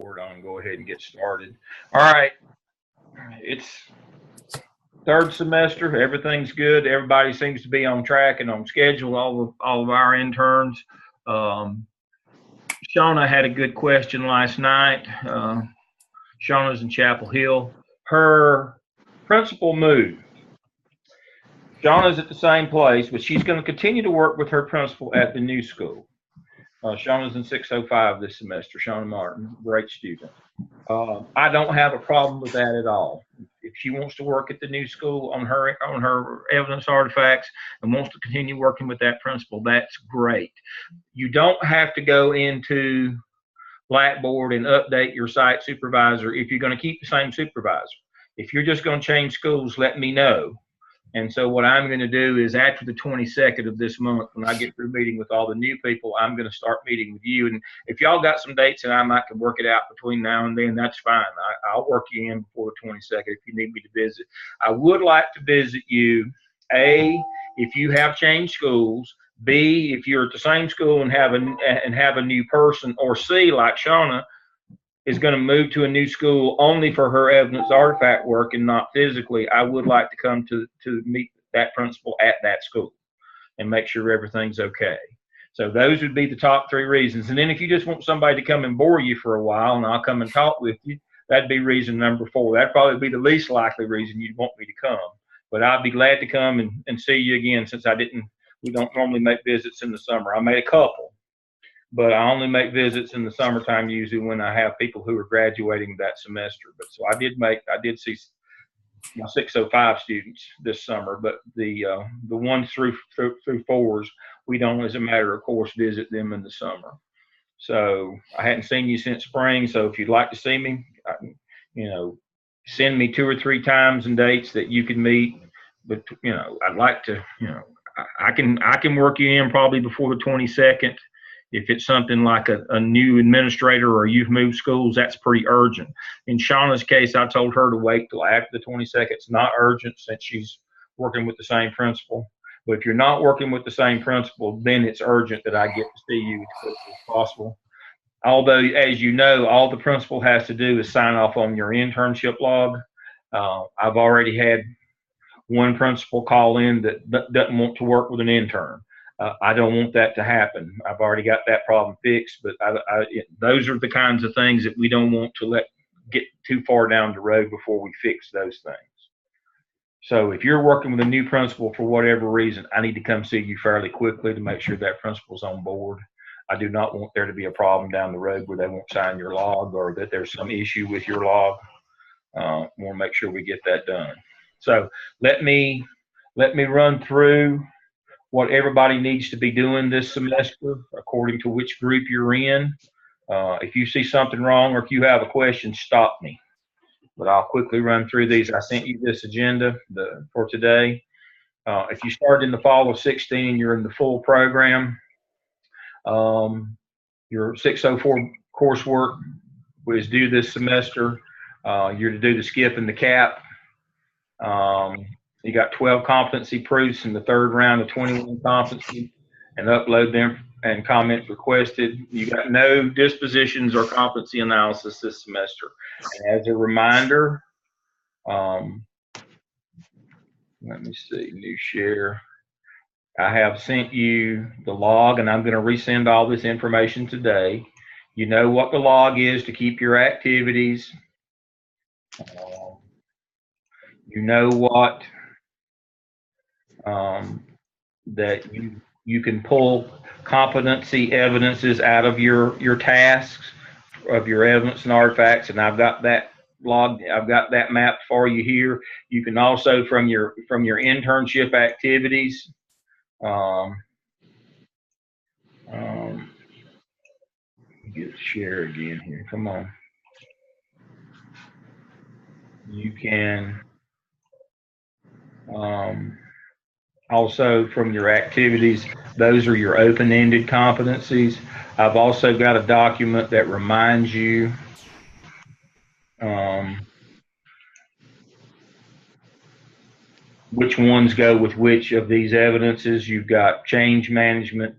We're going to go ahead and get started. All right. It's third semester. Everything's good. Everybody seems to be on track and on schedule. All of our interns. Shauna had a good question last night. Shauna's in Chapel Hill. Her principal moved. Shauna's at the same place, but she's going to continue to work with her principal at the new school. Shauna's in 605 this semester. Shauna Martin, great student. I don't have a problem with that at all. If she wants to work at the new school on her evidence artifacts and wants to continue working with that principal, that's great. You don't have to go into Blackboard and update your site supervisor if you're going to keep the same supervisor. If you're just going to change schools, let me know. And so what I'm going to do is after the 22nd of this month, when I get through meeting with all the new people, I'm going to start meeting with you. And if y'all got some dates and I might can work it out between now and then, that's fine. I'll work you in before the 22nd if you need me to visit. I would like to visit you, A, if you have changed schools, B, if you're at the same school and have a new person, or C, like Shauna, is going to move to a new school only for her evidence artifact work and not physically. I would like to come to meet that principal at that school and make sure everything's okay. So those would be the top three reasons. And then if you just want somebody to come and bore you for a while and I'll come and talk with you, that'd be reason number 4. That'd probably be the least likely reason you'd want me to come. But I'd be glad to come and see you again, since we don't normally make visits in the summer. I made a couple, but I only make visits in the summertime usually when I have people who are graduating that semester. But so I did see my 605 students this summer, but the ones through 4s, we don't, as a matter of course, visit them in the summer. So I hadn't seen you since spring. So if you'd like to see me, send me 2 or 3 times and dates that you can meet. But I'd like to, I can work you in probably before the 22nd. If it's something like a new administrator or you've moved schools, that's pretty urgent. In Shauna's case, I told her to wait till after the 22nd. It's not urgent since she's working with the same principal. But if you're not working with the same principal, then it's urgent that I get to see you as quickly as possible. Although, as you know, all the principal has to do is sign off on your internship log. I've already had one principal call in that doesn't want to work with an intern. I don't want that to happen. I've already got that problem fixed, but those are the kinds of things that we don't want to let get too far down the road before we fix those things. So if you're working with a new principal for whatever reason, I need to come see you fairly quickly to make sure that principal's on board. I do not want there to be a problem down the road where they won't sign your log or that there's some issue with your log. Want to make sure we get that done. So let me run through what everybody needs to be doing this semester according to which group you're in. If you see something wrong or if you have a question, stop me. But I'll quickly run through these. I sent you this agenda for today. If you started in the fall of 16, you're in the full program. Your 604 coursework is due this semester. You're to do the skip and the cap. You got 12 competency proofs in the 3rd round of 21 competency, and upload them and comments requested. You got no dispositions or competency analysis this semester. And as a reminder, let me see, new share. I have sent you the log, and I'm going to resend all this information today. You know what the log is to keep your activities. You know what that you can pull competency evidences out of your tasks of your evidence and artifacts, and I've got that log. I've got that mapped for you here. You can also from your internship activities. Get share again here. Come on. You can also from your activities, those are your open-ended competencies. I've also got a document that reminds you which ones go with which of these evidences. You've got change management,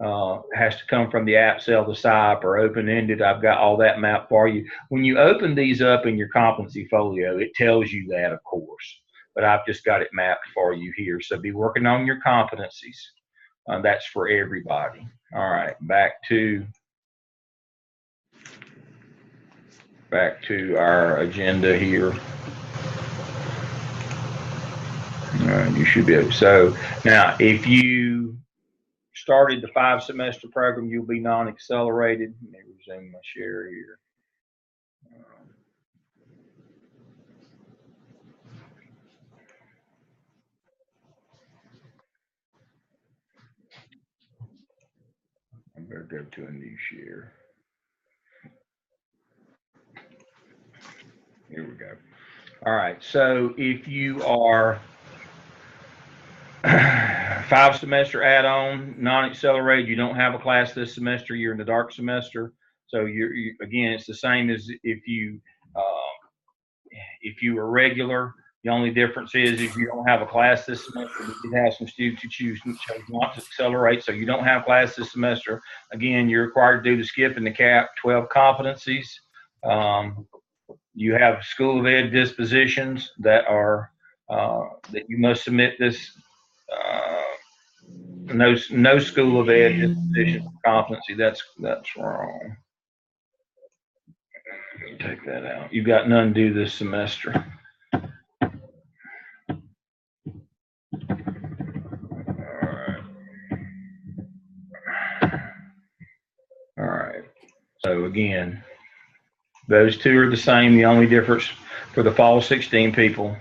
has to come from the app, sell the SIP, or open-ended. I've got all that mapped for you. When you open these up in your competency folio, it tells you that, of course, but I've just got it mapped for you here. So be working on your competencies. That's for everybody. All right, back to our agenda here. All right, you should be able. So now, if you started the 5-semester program, you'll be non-accelerated. Let me resume my share here. I better go to a new share. Here we go. All right, so if you are 5-semester add-on, non-accelerated, you don't have a class this semester, you're in the dark semester. So again, it's the same as if you were regular. The only difference is if you don't have a class this semester, we did have some students who chose not to accelerate, so you don't have class this semester. Again, you're required to do the skip and the cap 12 competencies. You have School of Ed dispositions that are that you must submit this. No School of Ed disposition competency. That's wrong. Take that out. You've got none due this semester. All right. So again, those two are the same. The only difference for the fall 16 people,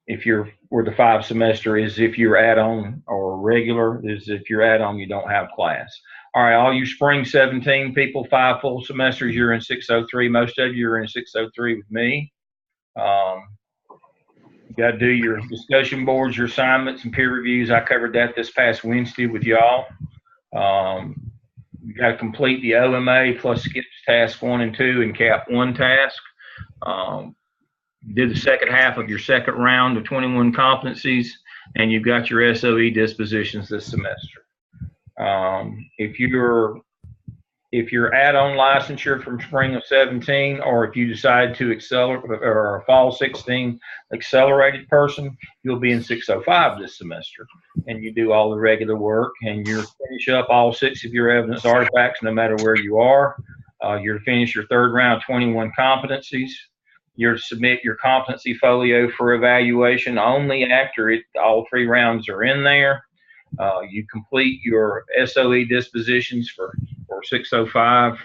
if you're for the 5-semester, is if you're add-on, or regular is if you're add-on, you don't have class. All right, all you spring 17 people, 5 full semesters, you're in 603. Most of you are in 603 with me. You got to do your discussion boards, your assignments, and peer reviews. I covered that this past Wednesday with y'all. You got to complete the OMA plus skips task 1 and 2 and cap 1 task. Did the second half of your second round of 21 competencies, and you've got your SOE dispositions this semester. If you're add-on licensure from spring of 17, or if you decide to accelerate, or a fall 16 accelerated person, you'll be in 605 this semester, and you do all the regular work, and you finish up all 6 of your evidence artifacts no matter where you are. You're to finish your third round of 21 competencies. You're to submit your competency folio for evaluation only after all 3 rounds are in there. You complete your SOE dispositions for 605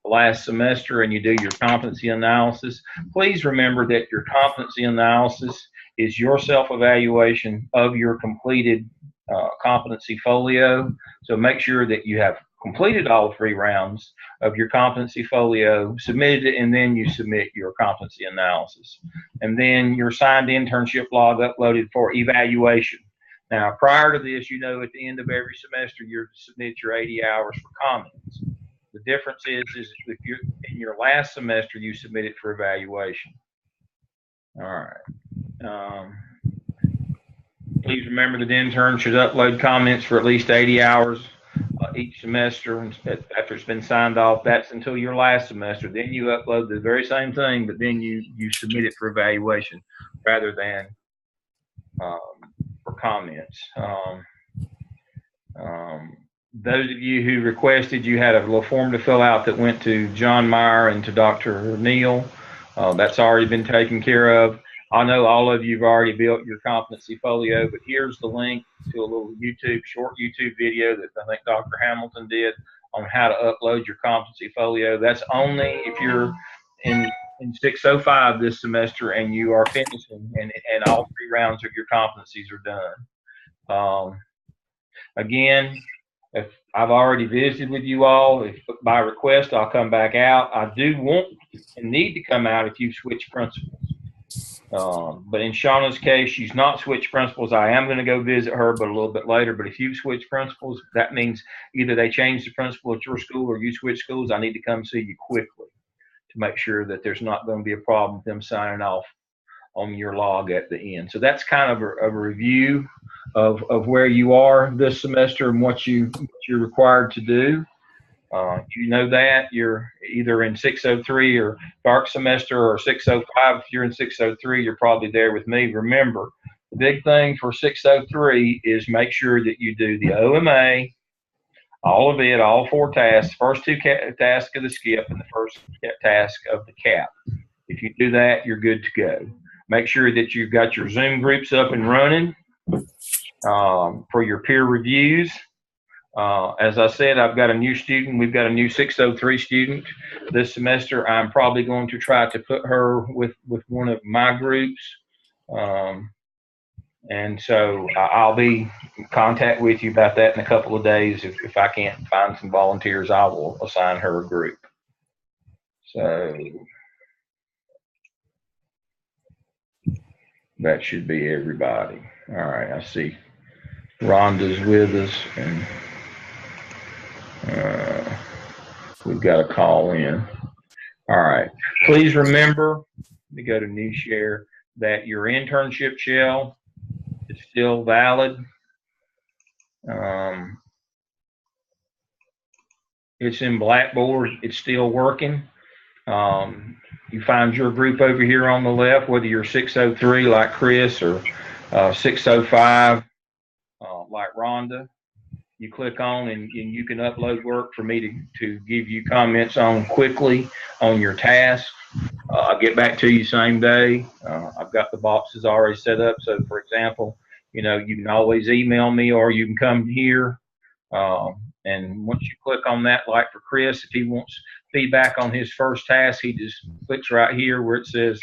last semester, and you do your competency analysis. Please remember that your competency analysis is your self-evaluation of your completed competency folio. So make sure that you have completed all 3 rounds of your competency folio, submitted it, and then you submit your competency analysis. And then your signed internship log uploaded for evaluation. Now, prior to this, at the end of every semester, you're to submit your 80 hours for comments. The difference is if you're in your last semester, you submit it for evaluation. All right. Please remember that intern should upload comments for at least 80 hours each semester, and after it's been signed off. That's until your last semester. Then you upload the very same thing, but then you submit it for evaluation rather than for comments. Those of you who requested, you had a little form to fill out that went to John Meyer and to Dr. Neal. That's already been taken care of. I know all of you have already built your competency folio, but here's the link to a little short YouTube video that I think Dr. Hamilton did on how to upload your competency folio. That's only if you're in 605 this semester and you are finishing and all 3 rounds of your competencies are done. Again, if I've already visited with you all, if by request I'll come back out. I do want and need to come out if you switch principals. But in Shauna's case, she's not switched principals. I am going to go visit her, but a little bit later. But if you switch principals, that means either they change the principal at your school or you switch schools. I need to come see you quickly to make sure that there's not going to be a problem with them signing off on your log at the end. So that's kind of a review of where you are this semester and what you're required to do. You know that you're either in 603 or dark semester or 605. If you're in 603, you're probably there with me. Remember, the big thing for 603 is make sure that you do the OMA, all of it, all 4 tasks, first 2 tasks of the skip and the first task of the cap. If you do that, you're good to go. Make sure that you've got your Zoom groups up and running for your peer reviews. As I said, I've got a new student. We've got a new 603 student this semester. I'm probably going to try to put her with one of my groups. And so I'll be in contact with you about that in a couple of days. If I can't find some volunteers, I will assign her a group. So that should be everybody. All right, I see Rhonda's with us, and we've got a call in. All right, please remember to go to New Share that your internship shell is still valid. It's in Blackboard. It's still working. You find your group over here on the left, whether you're 603 like Chris or 605 like Rhonda. You click on and you can upload work for me to give you comments on quickly on your task. I'll get back to you same day. I've got the boxes already set up. So for example, you can always email me or you can come here. And once you click on that, like for Chris, if he wants feedback on his first task, he just clicks right here where it says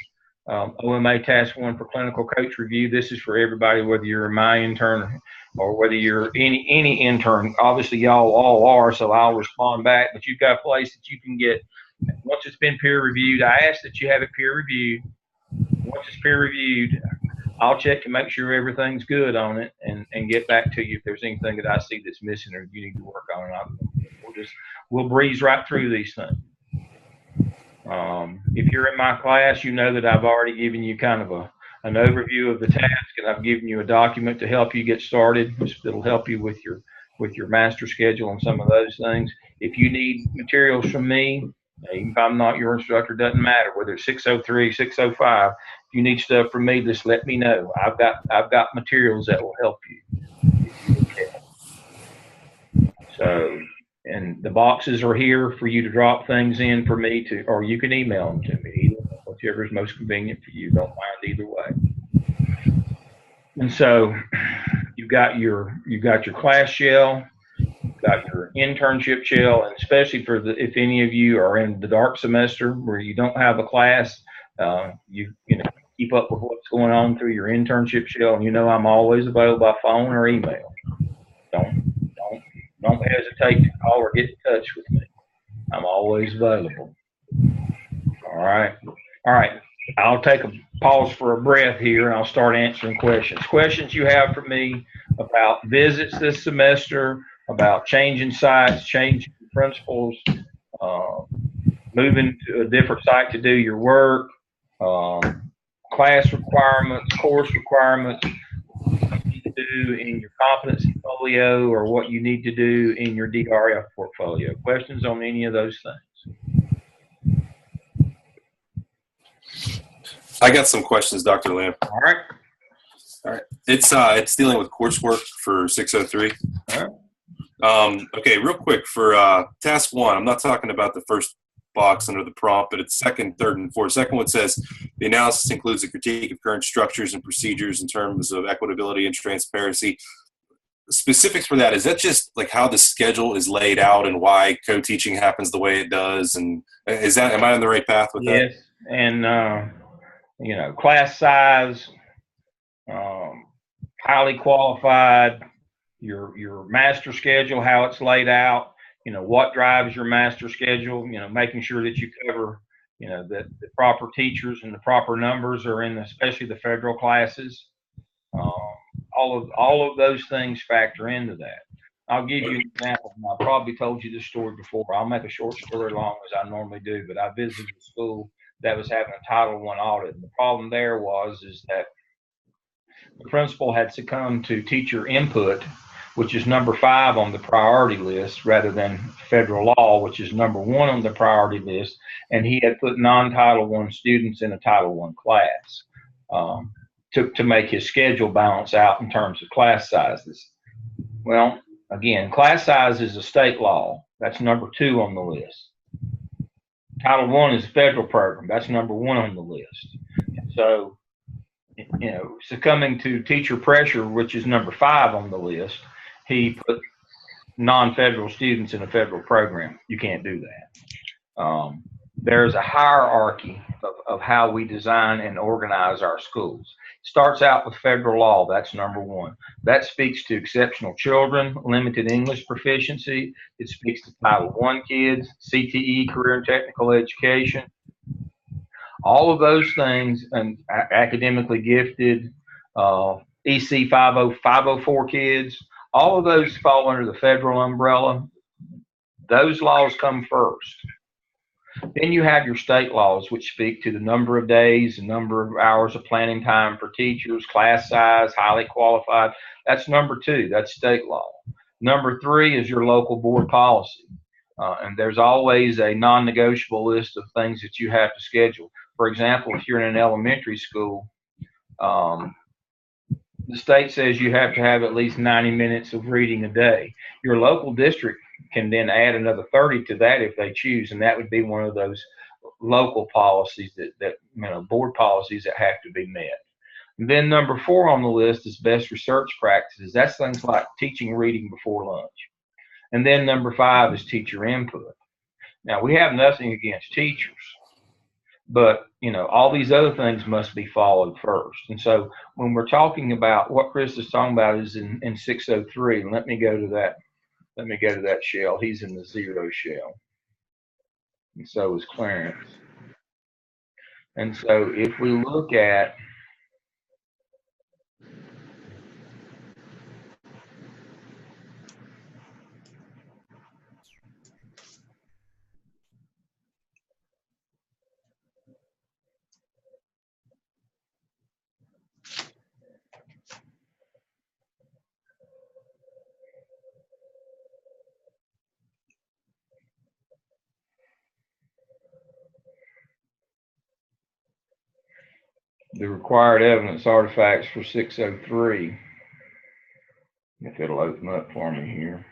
OMA Task 1 for Clinical Coach Review. This is for everybody, whether you're my intern or whether you're any intern. Obviously, y'all all are, so I'll respond back. But you've got a place that you can get, once it's been peer reviewed, I ask that you have it peer reviewed. Once it's peer reviewed, I'll check to make sure everything's good on it and get back to you if there's anything that I see that's missing or you need to work on. We'll breeze right through these things. If you're in my class, you know that I've already given you kind of an overview of the task, and I've given you a document to help you get started. It'll help you with your master schedule and some of those things. If you need materials from me, even if I'm not your instructor, doesn't matter whether it's 603, 605. If you need stuff from me, just let me know. I've got materials that will help you. So, and the boxes are here for you to drop things in for me to, or you can email them to me, whichever is most convenient for you. Don't mind either way. And so, you've got your class shell. Got your internship shell, and especially if any of you are in the dark semester where you don't have a class, you keep up with what's going on through your internship shell, and I'm always available by phone or email. Don't hesitate to call or get in touch with me. I'm always available. All right. I'll take a pause for a breath here, and I'll start answering questions. Questions you have for me about visits this semester, about changing sites, changing principals, moving to a different site to do your work, class requirements, course requirements, what you need to do in your competency portfolio, or what you need to do in your DRF portfolio. Questions on any of those things? I got some questions, Dr. Lamb. All right. It's dealing with coursework for 603. All right. Okay, real quick for task 1, I'm not talking about the first box under the prompt, but it's second, third, and fourth. Second one says the analysis includes a critique of current structures and procedures in terms of equitability and transparency. Specifics for that, is that just like how the schedule is laid out and why co-teaching happens the way it does? And am I on the right path with that? Yes, and class size, highly qualified, your master schedule, how it's laid out, what drives your master schedule, making sure that you cover, that the proper teachers and the proper numbers are in, especially the federal classes. All of those things factor into that. I'll give you an example. I probably told you this story before. I'll make a short story long as I normally do, but I visited a school that was having a Title I audit. And the problem there is that the principal had succumbed to teacher input, which is number 5 on the priority list, rather than federal law, which is number 1 on the priority list. And he had put non-Title I students in a Title I class to make his schedule balance out in terms of class sizes. Well, again, class size is a state law. That's number 2 on the list. Title I is a federal program. That's number 1 on the list. So, succumbing to teacher pressure, which is number 5 on the list, he put non-federal students in a federal program. You can't do that. There's a hierarchy of how we design and organize our schools. It starts out with federal law. That's number 1. That speaks to exceptional children, limited English proficiency. It speaks to Title I kids, CTE, career and technical education. All of those things, and academically gifted, EC 504 kids, all of those fall under the federal umbrella. Those laws come first. Then you have your state laws, which speak to the number of days, the number of hours of planning time for teachers, class size, highly qualified. That's number 2. That's state law. Number 3 is your local board policy. And there's always a non-negotiable list of things that you have to schedule. For example, if you're in an elementary school, the state says you have to have at least 90 minutes of reading a day. Your local district can then add another 30 to that if they choose, and that would be one of those local policies that board policies that have to be met. And then number 4 on the list is best research practices. That's things like teaching reading before lunch. And then number 5 is teacher input. Now, we have nothing against teachers, but all these other things must be followed first. And so when we're talking about what Chris is talking about is in 603, and let me go to that shell. He's in the 0 shell. And so is Clarence. And so if we look at the required evidence artifacts for 603, if it'll open up for me here.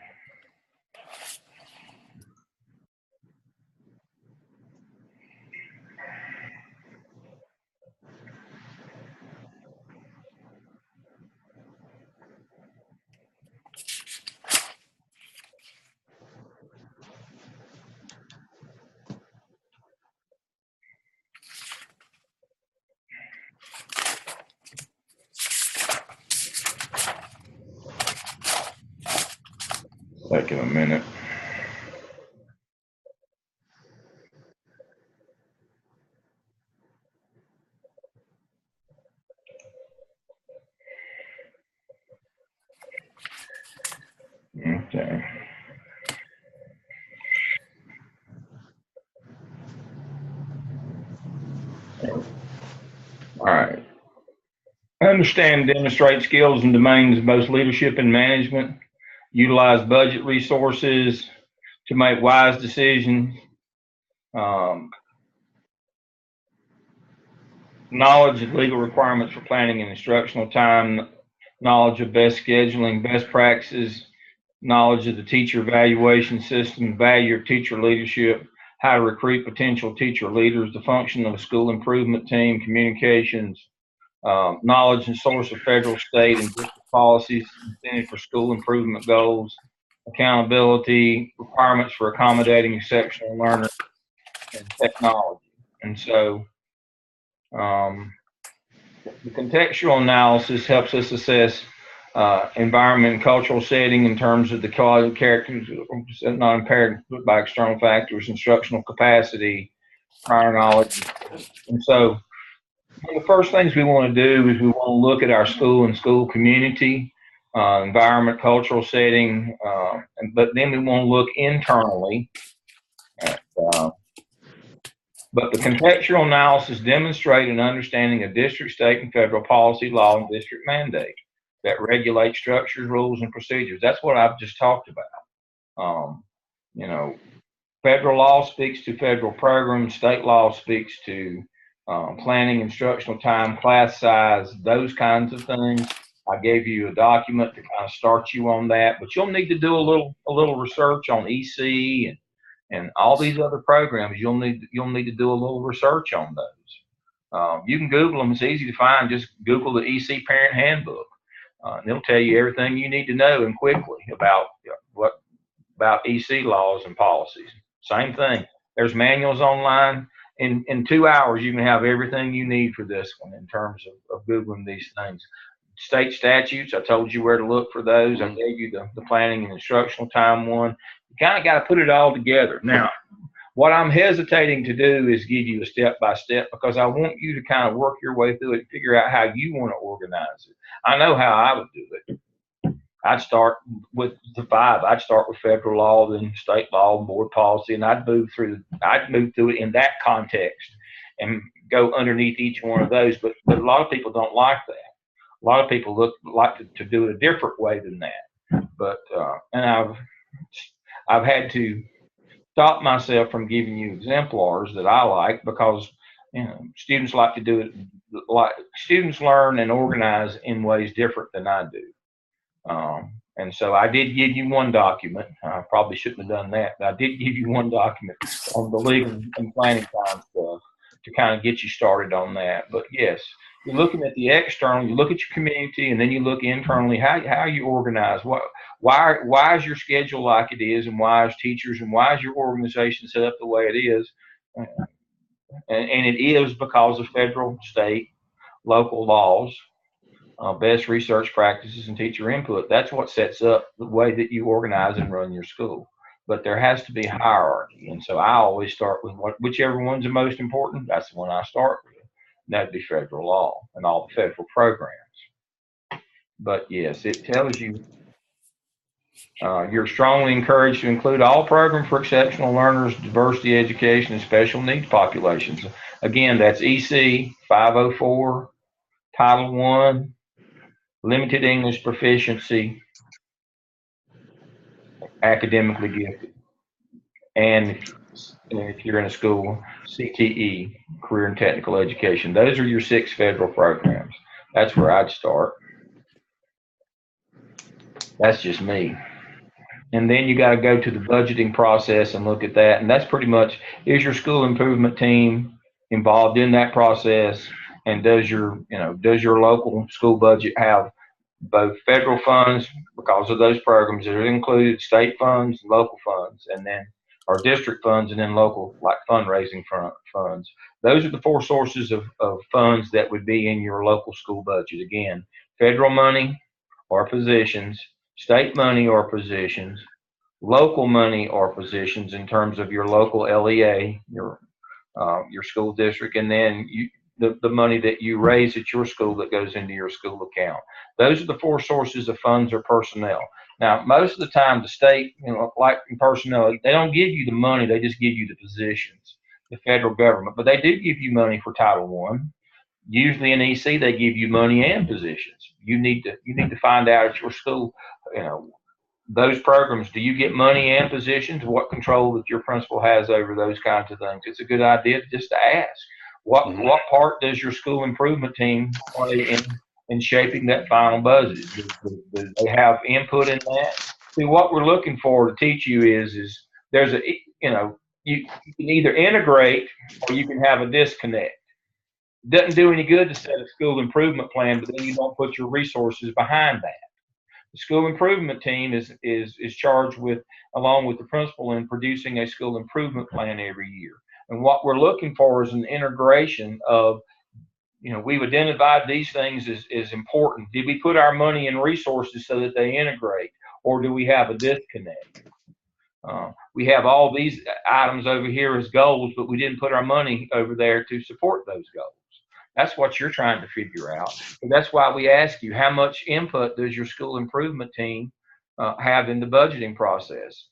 Taking a minute. Okay. All right. Understand and demonstrate skills and domains of both leadership and management. Utilize budget resources to make wise decisions. Knowledge of legal requirements for planning and instructional time. Knowledge of best scheduling, best practices. Knowledge of the teacher evaluation system. Value of teacher leadership. How to recruit potential teacher leaders. The function of a school improvement team. Communications. Knowledge and source of federal, state, and district policies intended for school improvement goals, accountability, requirements for accommodating exceptional learners, and technology. And so the contextual analysis helps us assess environment and cultural setting in terms of the quality of characters not impaired by external factors, instructional capacity, prior knowledge. And so one of the first things we want to do is we want to look at our school and school community, environment, cultural setting, but then we want to look internally at But the contextual analysis demonstrate an understanding of district, state, and federal policy, law, and district mandate that regulate structures, rules, and procedures. That's what I've just talked about. You know, federal law speaks to federal programs. State law speaks to planning, instructional time, class size, those kinds of things. I gave you a document to kind of start you on that, but you'll need to do a little research on EC and all these other programs. You'll need to do a little research on those. You can Google them. It's easy to find. Just Google the EC Parent Handbook. And it'll tell you everything you need to know and quickly about about EC laws and policies. Same thing. There's manuals online. In 2 hours, you can have everything you need for this one in terms of Googling these things. State statutes, I told you where to look for those. I gave you the planning and instructional time one. You kind of got to put it all together. Now, what I'm hesitating to do is give you a step-by-step because I want you to kind of work your way through it and figure out how you want to organize it. I know how I would do it. I'd start with the 5. I'd start with federal law, then state law, and board policy, and I'd move through it in that context and go underneath each one of those. But a lot of people don't like that. A lot of people like to do it a different way than that. But and I've had to stop myself from giving you exemplars that I like because students like to do it. Like students learn and organize in ways different than I do. And so I did give you one document. I probably shouldn't have done that, but I did give you one document on the legal and planning time stuff to kind of get you started on that. But yes, you're looking at the external, you look at your community, and then you look internally, how you organize. Why is your schedule like it is, and why is teachers, and why is your organization set up the way it is? And it is because of federal, state, local laws. Best research practices and teacher input. That's what sets up the way that you organize and run your school. But there has to be hierarchy. And so I always start with whichever one's the most important, that's the one I start with. And that'd be federal law and all the federal programs. But yes, it tells you you're strongly encouraged to include all programs for exceptional learners, diversity education, and special needs populations. Again, that's EC 504, Title I, limited English proficiency, academically gifted. And if you're in a school, CTE, career and technical education. Those are your 6 federal programs. That's where I'd start. That's just me. And then you got to go to the budgeting process and look at that. And that's pretty much, is your school improvement team involved in that process? And does your local school budget have both federal funds because of those programs that are included, state funds, local funds, and then our district funds, and then local like fundraising funds. Those are the 4 sources of funds that would be in your local school budget. Again, federal money or positions, state money or positions, local money or positions in terms of your local LEA, your school district, and then the money that you raise at your school that goes into your school account. Those are the 4 sources of funds or personnel. Now, most of the time, the state, like in personnel, they don't give you the money; they just give you the positions. The federal government, but they do give you money for Title I. Usually in EC, they give you money and positions. You need to find out at your school, those programs. Do you get money and positions? What control that your principal has over those kinds of things? It's a good idea just to ask. What part does your school improvement team play in shaping that final budget? Do they have input in that? See, what we're looking for to teach you is there's you can either integrate or you can have a disconnect. It doesn't do any good to set a school improvement plan, but then you don't put your resources behind that. The school improvement team is charged with, along with the principal, in producing a school improvement plan every year. And what we're looking for is an integration of, we've identified these things as important. Did we put our money and resources so that they integrate, or do we have a disconnect? We have all these items over here as goals, but we didn't put our money over there to support those goals. That's what you're trying to figure out. And that's why we ask you, how much input does your school improvement team have in the budgeting process?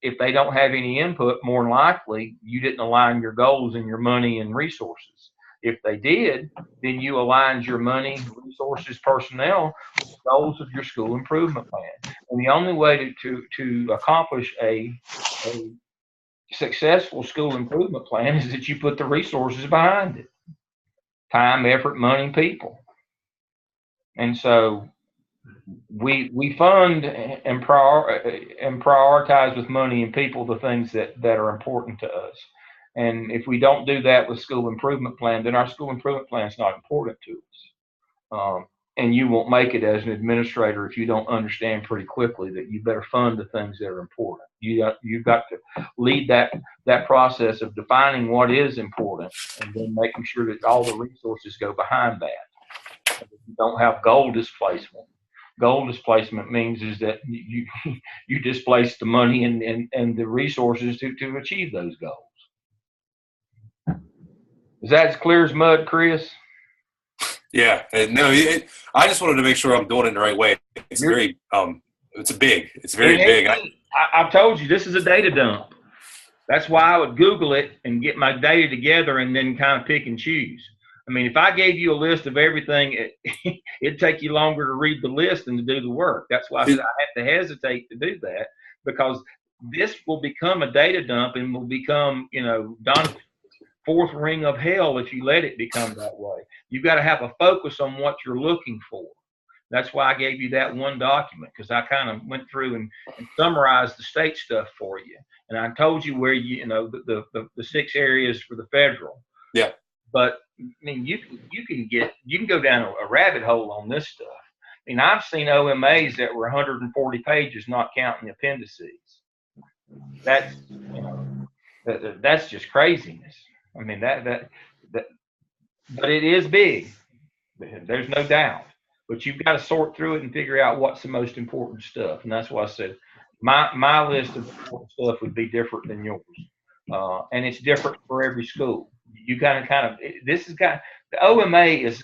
if they don't have any input, more than likely you didn't align your goals and your money and resources. If they did, then you aligned your money, resources, personnel with the goals of your school improvement plan. And the only way to accomplish a successful school improvement plan is that you put the resources behind it: time, effort, money, people. And so we fund and prioritize with money and people the things that are important to us. And if we don't do that with school improvement plan, then our school improvement plan is not important to us. And you won't make it as an administrator if you don't understand pretty quickly that you better fund the things that are important. You've got to lead that process of defining what is important and then making sure that all the resources go behind that. You don't have goal displacement. Goal displacement means is that you displace the money and the resources to achieve those goals. Is that as clear as mud, Chris? Yeah, no, I just wanted to make sure I'm doing it in the right way. It's very, it's very big. I've told you, this is a data dump. That's why I would Google it and get my data together and then kind of pick and choose. I mean, if I gave you a list of everything, it'd take you longer to read the list than to do the work. That's why I said I have to hesitate to do that, because this will become a data dump and will become, Don's fourth ring of hell if you let it become that way. You've got to have a focus on what you're looking for. That's why I gave you that one document, because I kind of went through and summarized the state stuff for you. And I told you where the 6 areas for the federal. Yeah. But I mean, you can go down a rabbit hole on this stuff. I mean, I've seen OMAs that were 140 pages, not counting the appendices. That's that's just craziness. I mean, but it is big. There's no doubt. But you've got to sort through it and figure out what's the most important stuff. And that's why I said my list of important stuff would be different than yours. And it's different for every school. You kind of the OMA is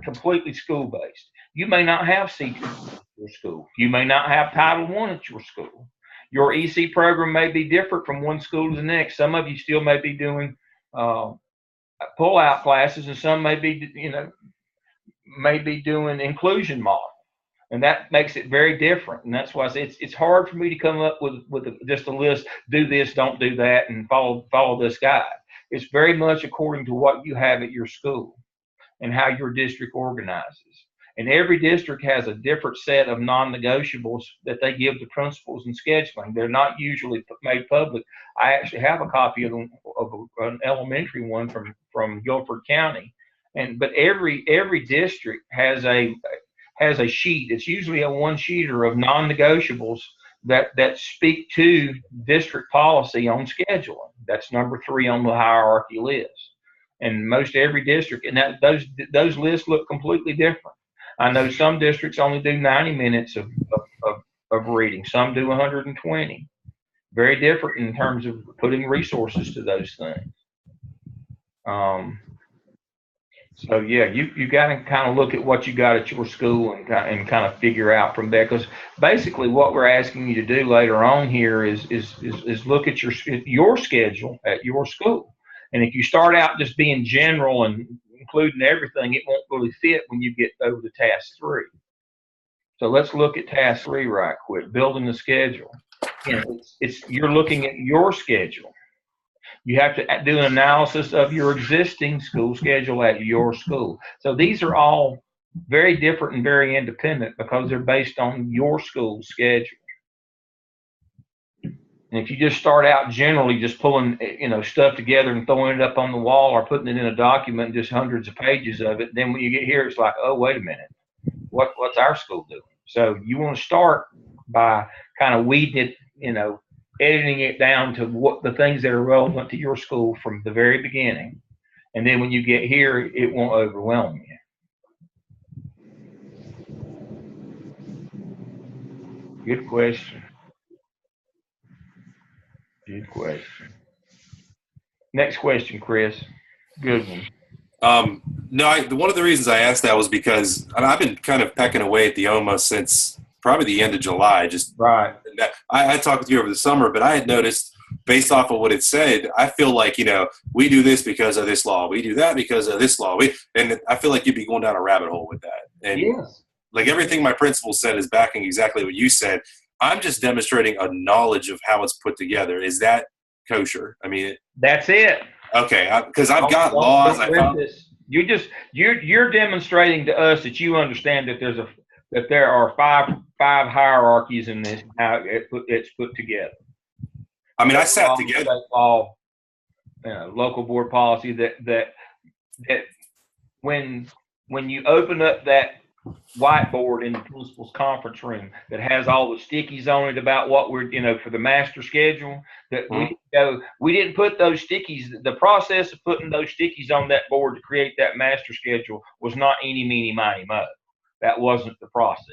completely school based. You may not have CTE at your school. You may not have Title I at your school. Your EC program may be different from one school to the next. Some of you still may be doing pull-out classes, and some may be doing inclusion model. And that makes it very different. And that's why I say it's hard for me to come up with just a list, do this, don't do that, and follow this guide. It's very much according to what you have at your school and how your district organizes. And every district has a different set of non-negotiables that they give to principals and scheduling. They're not usually made public. I actually have a copy of an elementary one from Guilford County. But every district has a sheet. It's usually a one-sheeter of non-negotiables that speak to district policy on scheduling. That's number 3 on the hierarchy list. And most every district, and those lists look completely different. I know some districts only do 90 minutes of reading. Some do 120. Very different in terms of putting resources to those things. So yeah, you got to kind of look at what you got at your school and kind of figure out from there. Because basically, what we're asking you to do later on here is look at your schedule at your school. And if you start out just being general and including everything, it won't really fit when you get over to task 3. So let's look at task 3 right quick. Building the schedule. You're looking at your schedule. You have to do an analysis of your existing school schedule at your school. So these are all very different and very independent because they're based on your school schedule. And if you just start out generally just pulling stuff together and throwing it up on the wall or putting it in a document, just hundreds of pages of it, then when you get here, it's like, oh, wait a minute, what's our school doing? So you want to start by kind of weeding it, editing it down to what the things that are relevant to your school from the very beginning. And then when you get here, it won't overwhelm you. Good question. Good question. Next question, Chris. Good one. No, one of the reasons I asked that was because I've been kind of pecking away at the OMA since probably the end of July. Just Right. I talked with you over the summer, but I had noticed based off of what it said, I feel like, we do this because of this law. We do that because of this law. And I feel like you'd be going down a rabbit hole with that. And Yes. like everything my principal said is backing exactly what you said. I'm just demonstrating a knowledge of how it's put together. Is that kosher? I mean, That's it. okay, because I've got laws. You're demonstrating to us that you understand that there are five hierarchies in this, how it's put together. I mean, I sat together. State law, local board policy that when you open up that whiteboard in the principal's conference room that has all the stickies on it about what we're, for the master schedule, that we didn't put those stickies. The process of putting those stickies on that board to create that master schedule was not eeny, meeny, miny, mo. That wasn't the process.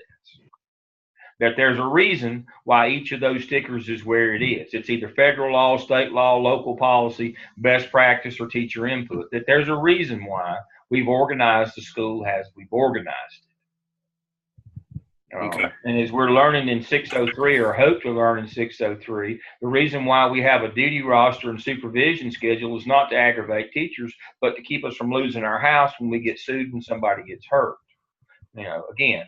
That there's a reason why each of those stickers is where it is. It's either federal law, state law, local policy, best practice, or teacher input. That there's a reason why we've organized the school as we've organized it. Okay. And as we're learning in 603, or hope to learn in 603, the reason why we have a duty roster and supervision schedule is not to aggravate teachers, but to keep us from losing our house when we get sued and somebody gets hurt. Again,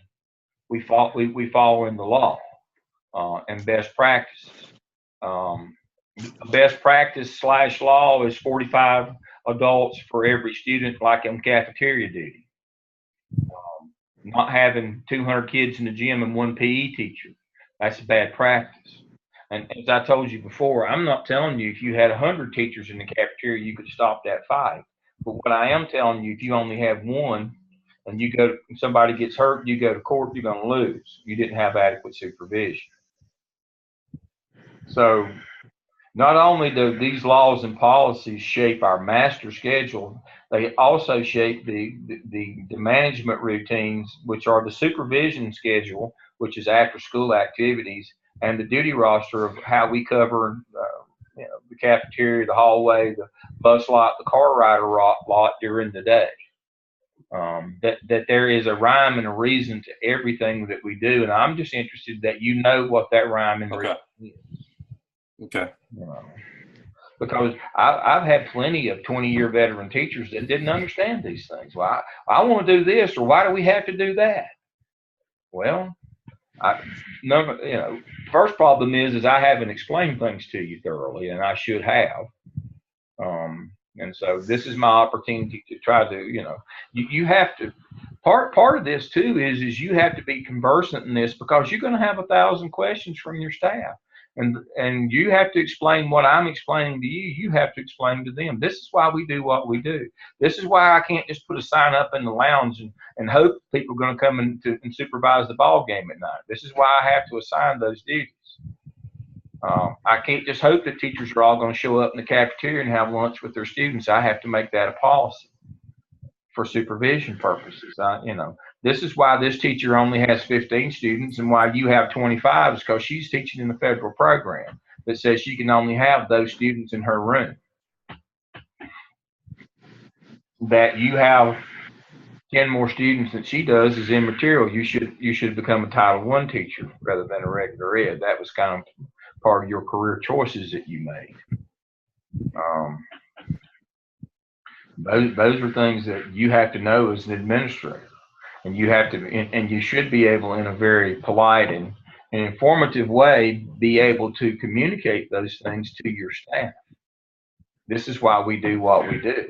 we follow in the law and best practices. Best practice / law is 45 adults for every student, like on cafeteria duty. Not having 200 kids in the gym and one PE teacher, that's a bad practice. And as I told you before, I'm not telling you if you had 100 teachers in the cafeteria, you could stop that fight. But what I am telling you, if you only have one, and somebody gets hurt, you go to court, you're going to lose. You didn't have adequate supervision. So not only do these laws and policies shape our master schedule, they also shape the management routines, which are the supervision schedule, which is after school activities, and the duty roster of how we cover the cafeteria, the hallway, the bus lot, the car rider lot during the day. That there is a rhyme and a reason to everything that we do, and I'm just interested that you know what that rhyme and reason is. Okay. Because I've had plenty of 20-year veteran teachers that didn't understand these things. Well, I want to do this, or why do we have to do that? Well, first problem is I haven't explained things to you thoroughly, and I should have. And so this is my opportunity to try to, you have to, part of this too is you have to be conversant in this, because you're going to have 1,000 questions from your staff. And you have to explain what I'm explaining to you. You have to explain to them. This is why we do what we do. This is why I can't just put a sign up in the lounge and hope people are going to come and supervise the ball game at night. This is why I have to assign those duties. I can't just hope that teachers are all going to show up in the cafeteria and have lunch with their students. I have to make that a policy for supervision purposes. This is why this teacher only has 15 students and why you have 25 is because she's teaching in the federal program that says she can only have those students in her room. That you have 10 more students than she does is immaterial. You should become a Title I teacher rather than a regular ed. That was kind of part of your career choices that you made. Those are things that you have to know as an administrator, and you should be able, in a very polite and informative way, be able to communicate those things to your staff. This is why we do what we do.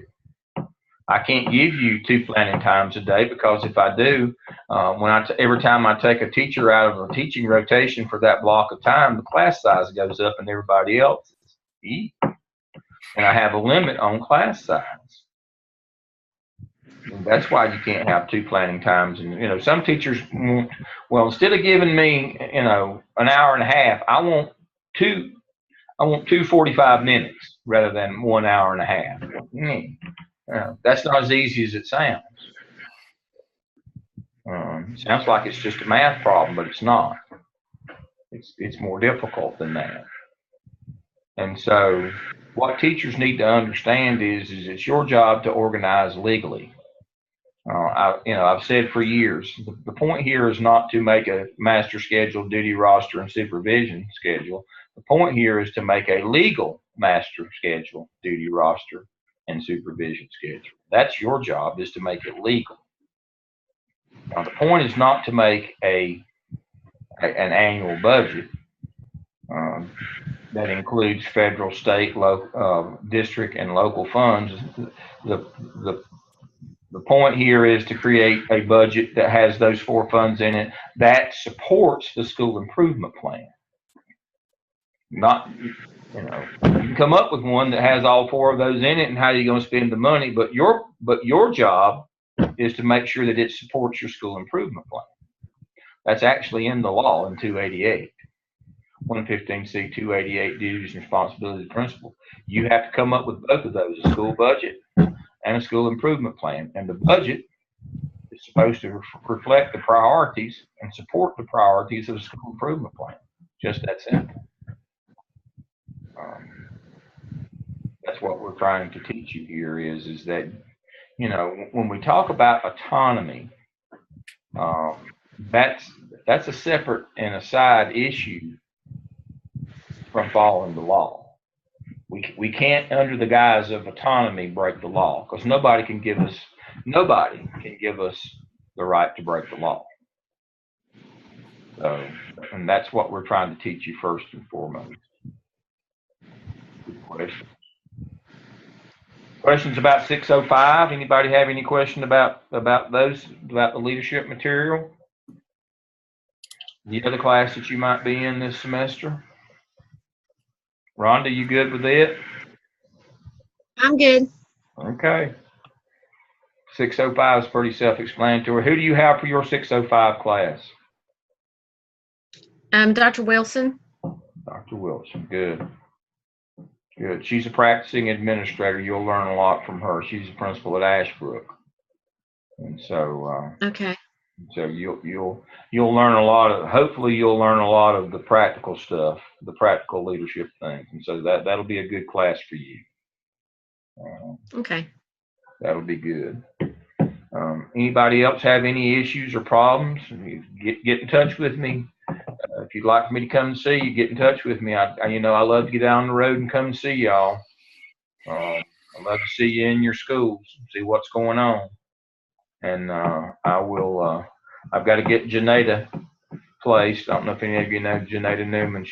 I can't give you 2 planning times a day, because if I do, every time I take a teacher out of a teaching rotation for that block of time, the class size goes up and everybody else is. And I have a limit on class size. And that's why you can't have 2 planning times. And some teachers want, well, instead of giving me an hour and a half, I want two 45 minutes rather than 1 hour and a half. That's not as easy as it sounds. It sounds like it's just a math problem, but it's not. It's more difficult than that. And so what teachers need to understand is it's your job to organize legally. I've said for years, the point here is not to make a master schedule, duty roster, and supervision schedule. The point here is to make a legal master schedule, duty roster, and supervision schedule. That's your job, is to make it legal. Now, the point is not to make an annual budget that includes federal, state, local, district, and local funds. The The point here is to create a budget that has those 4 funds in it that supports the school improvement plan. Not, you can come up with one that has all 4 of those in it, and how you're going to spend the money, but your job is to make sure that it supports your school improvement plan. That's actually in the law in 288. 115C 288, duties and responsibilities of the principal. You have to come up with both of those, a school budget and a school improvement plan. And the budget is supposed to reflect the priorities and support the priorities of the school improvement plan. Just that simple. That's what we're trying to teach you here is that, when we talk about autonomy, that's a separate and aside issue from following the law. We can't, under the guise of autonomy, break the law, because nobody can give us the right to break the law. So, and that's what we're trying to teach you first and foremost. Good question. Questions about 605? Anybody have any question about the leadership material? The other class that you might be in this semester? Rhonda, you good with it? I'm good. Okay. 605 is pretty self-explanatory. Who do you have for your 605 class? Dr. Wilson. Dr. Wilson, good. Good. She's a practicing administrator. You'll learn a lot from her. She's a principal at Ashbrook. And so okay. So you'll learn a lot of, hopefully you'll learn a lot of the practical stuff, the practical leadership things. And so that'll be a good class for you. Okay. That'll be good. Anybody else have any issues or problems? Get in touch with me. If you'd like for me to come and see you, get in touch with me. I love to get out on the road and come and see y'all. I love to see you in your schools, see what's going on. And I will. I've got to get Janetta placed. I don't know if any of you know Janetta Newman.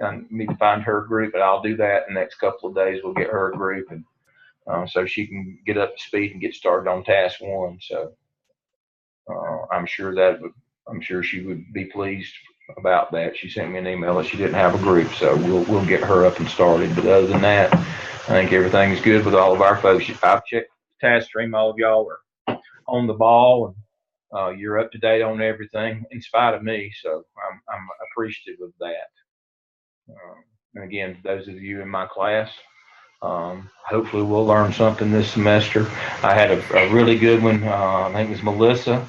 I need to find her group, but I'll do that in the next couple of days. We'll get her a group, and so she can get up to speed and get started on task 1. So I'm sure she would be pleased about that. She sent me an email that she didn't have a group, so we'll get her up and started. But other than that, I think everything's good with all of our folks. I've checked the task stream. All of y'all are on the ball, and you're up to date on everything in spite of me, so I'm appreciative of that. And again, those of you in my class, hopefully we'll learn something this semester. I had a really good one. I think it was Melissa.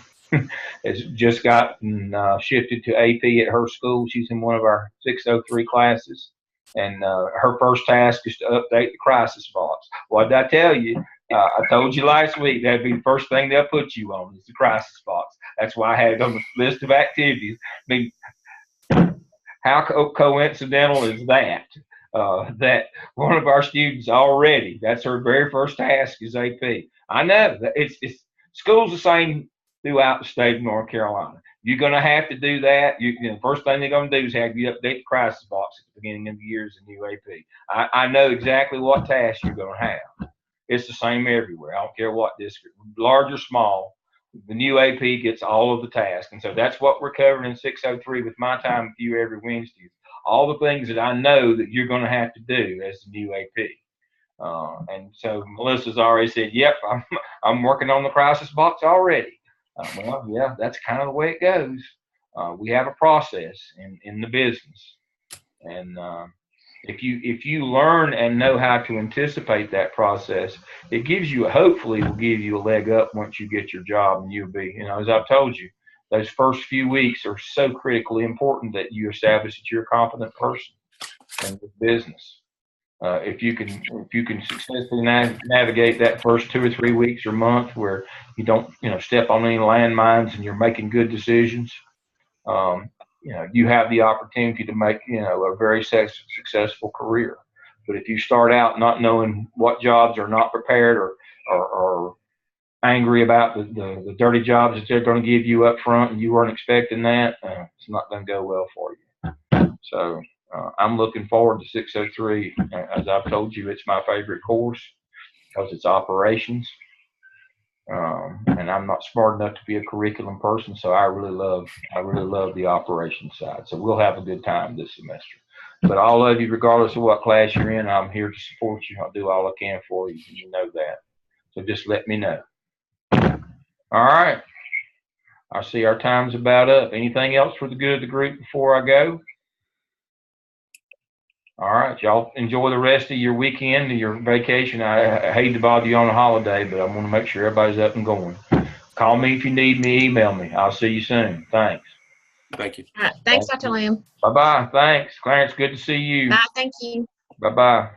Has just gotten shifted to AP at her school. She's in one of our 603 classes, and her first task is to update the crisis box. What did I tell you? I told you last week that'd be the first thing they'll put you on, is the crisis box. That's why I had it on the list of activities. I mean, how coincidental is that? That one of our students already, that's her very first task, is AP. I know that it's school's the same throughout the state of North Carolina. You're going to have to do that. The first thing they're going to do is have you update the crisis box at the beginning of the year as a new AP. I know exactly what tasks you're going to have. It's the same everywhere. I don't care what district, large or small. The new AP gets all of the tasks. And so that's what we're covering in 603 with my time with you every Wednesday. All the things that I know that you're going to have to do as the new AP. And so Melissa's already said, yep, I'm working on the crisis box already. Well, yeah, that's kind of the way it goes. We have a process in the business. And if you learn and know how to anticipate that process, it gives you, hopefully will give you a leg up once you get your job, and you'll be, as I've told you, those first few weeks are so critically important that you establish that you're a competent person in the business. If you can successfully navigate that first 2 or 3 weeks or month where you don't step on any landmines and you're making good decisions, you have the opportunity to make a very successful career. But if you start out not knowing what jobs are not prepared or angry about the dirty jobs that they're going to give you up front and you weren't expecting that, it's not going to go well for you. So I'm looking forward to 603. As I've told you, it's my favorite course because it's operations. And I'm not smart enough to be a curriculum person, so I really love the operations side. So we'll have a good time this semester. But all of you, regardless of what class you're in, I'm here to support you. I'll do all I can for you. You know that. So just let me know. All right. I see our time's about up. Anything else for the good of the group before I go? All right, y'all enjoy the rest of your weekend and your vacation. I hate to bother you on a holiday, but I want to make sure everybody's up and going. Call me if you need me. Email me. I'll see you soon. Thanks. Thank you. All right. Thanks, Dr. Lamb. Bye-bye. Thanks. Clarence, good to see you. Bye. Thank you. Bye-bye.